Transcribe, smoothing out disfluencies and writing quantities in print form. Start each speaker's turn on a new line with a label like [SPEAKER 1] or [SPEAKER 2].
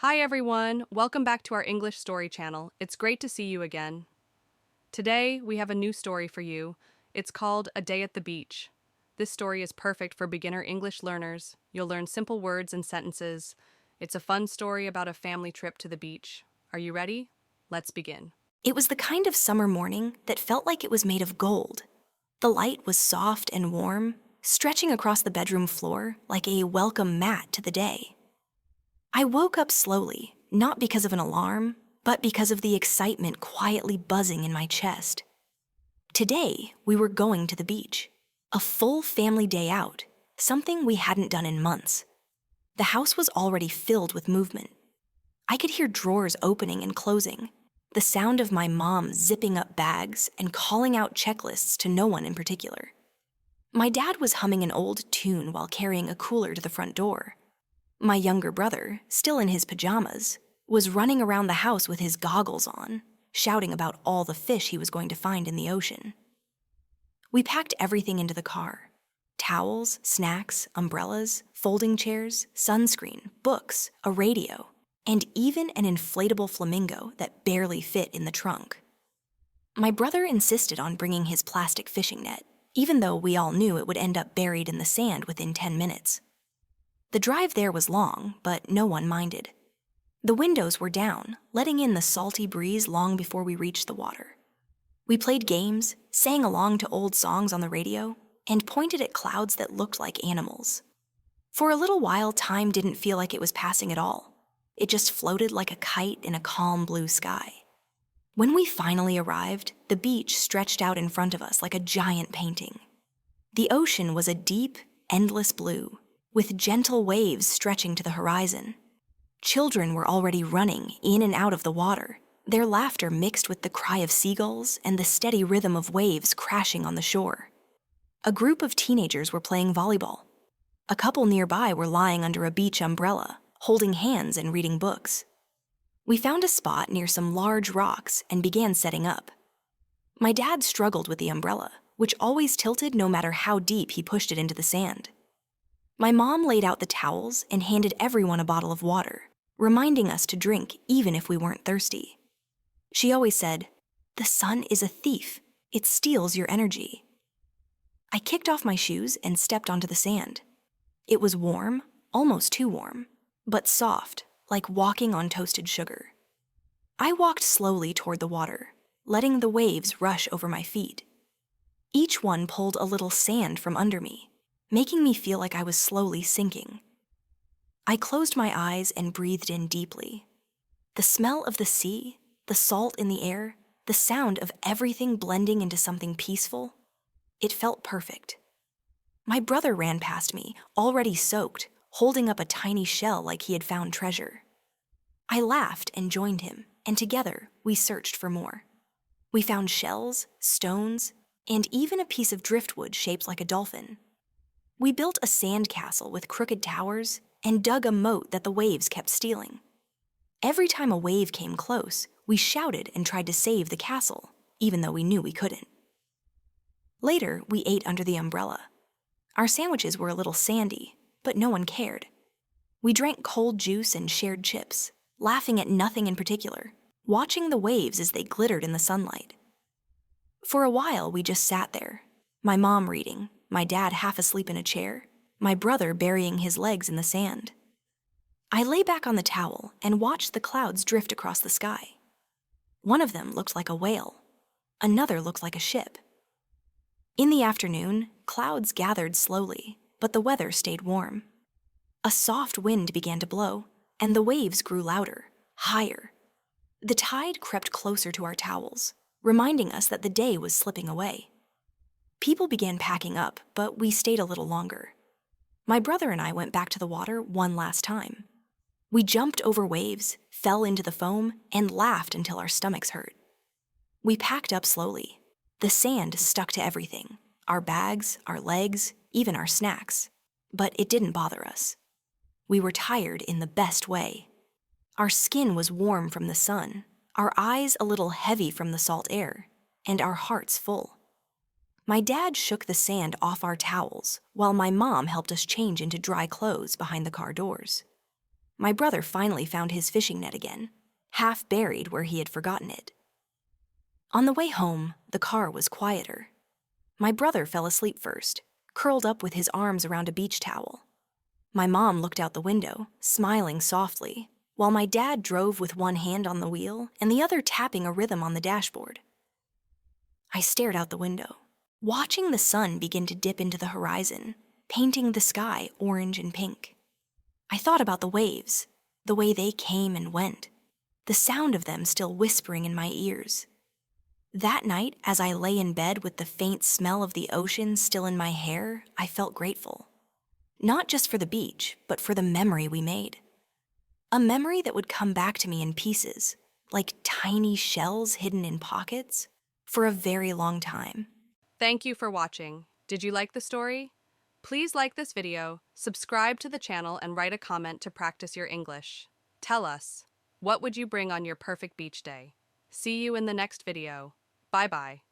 [SPEAKER 1] Hi everyone, welcome back to our English story channel. It's great to see you again. Today, we have a new story for you. It's called A Day at the Beach. This story is perfect for beginner English learners. You'll learn simple words and sentences. It's a fun story about a family trip to the beach. Are you ready? Let's begin.
[SPEAKER 2] It was the kind of summer morning that felt like it was made of gold. The light was soft and warm, stretching across the bedroom floor like a welcome mat to the day. I woke up slowly, not because of an alarm, but because of the excitement quietly buzzing in my chest. Today, we were going to the beach. A full family day out, something we hadn't done in months. The house was already filled with movement. I could hear drawers opening and closing, the sound of my mom zipping up bags and calling out checklists to no one in particular. My dad was humming an old tune while carrying a cooler to the front door. My younger brother, still in his pajamas, was running around the house with his goggles on, shouting about all the fish he was going to find in the ocean. We packed everything into the car: towels, snacks, umbrellas, folding chairs, sunscreen, books, a radio, and even an inflatable flamingo that barely fit in the trunk. My brother insisted on bringing his plastic fishing net, even though we all knew it would end up buried in the sand within 10 minutes. The drive there was long, but no one minded. The windows were down, letting in the salty breeze long before we reached the water. We played games, sang along to old songs on the radio, and pointed at clouds that looked like animals. For a little while, time didn't feel like it was passing at all. It just floated like a kite in a calm blue sky. When we finally arrived, the beach stretched out in front of us like a giant painting. The ocean was a deep, endless blue, with gentle waves stretching to the horizon. Children were already running in and out of the water, their laughter mixed with the cry of seagulls and the steady rhythm of waves crashing on the shore. A group of teenagers were playing volleyball. A couple nearby were lying under a beach umbrella, holding hands and reading books. We found a spot near some large rocks and began setting up. My dad struggled with the umbrella, which always tilted no matter how deep he pushed it into the sand. My mom laid out the towels and handed everyone a bottle of water, reminding us to drink even if we weren't thirsty. She always said, "The sun is a thief. It steals your energy." I kicked off my shoes and stepped onto the sand. It was warm, almost too warm, but soft, like walking on toasted sugar. I walked slowly toward the water, letting the waves rush over my feet. Each one pulled a little sand from under me, making me feel like I was slowly sinking. I closed my eyes and breathed in deeply. The smell of the sea, the salt in the air, the sound of everything blending into something peaceful, it felt perfect. My brother ran past me, already soaked, holding up a tiny shell like he had found treasure. I laughed and joined him, and together we searched for more. We found shells, stones, and even a piece of driftwood shaped like a dolphin. We built a sand castle with crooked towers and dug a moat that the waves kept stealing. Every time a wave came close, we shouted and tried to save the castle, even though we knew we couldn't. Later, we ate under the umbrella. Our sandwiches were a little sandy, but no one cared. We drank cold juice and shared chips, laughing at nothing in particular, watching the waves as they glittered in the sunlight. For a while, we just sat there, my mom reading, my dad half asleep in a chair, my brother burying his legs in the sand. I lay back on the towel and watched the clouds drift across the sky. One of them looked like a whale. Another looked like a ship. In the afternoon, clouds gathered slowly, but the weather stayed warm. A soft wind began to blow, and the waves grew louder, higher. The tide crept closer to our towels, reminding us that the day was slipping away. People began packing up, but we stayed a little longer. My brother and I went back to the water one last time. We jumped over waves, fell into the foam, and laughed until our stomachs hurt. We packed up slowly. The sand stuck to everything, our bags, our legs, even our snacks. But it didn't bother us. We were tired in the best way. Our skin was warm from the sun, our eyes a little heavy from the salt air, and our hearts full. My dad shook the sand off our towels, while my mom helped us change into dry clothes behind the car doors. my brother finally found his fishing net again, half buried where he had forgotten it. On the way home, the car was quieter. My brother fell asleep first, curled up with his arms around a beach towel. My mom looked out the window, smiling softly, while my dad drove with one hand on the wheel and the other tapping a rhythm on the dashboard. I stared out the window, watching the sun begin to dip into the horizon, painting the sky orange and pink. I thought about the waves, the way they came and went, the sound of them still whispering in my ears. That night, as I lay in bed with the faint smell of the ocean still in my hair, I felt grateful. Not just for the beach, but for the memory we made. A memory that would come back to me in pieces, like tiny shells hidden in pockets, for a very long time.
[SPEAKER 1] Thank you for watching. Did you like the story? Please like this video, subscribe to the channel, and write a comment to practice your English. Tell us, what would you bring on your perfect beach day? See you in the next video. Bye-bye.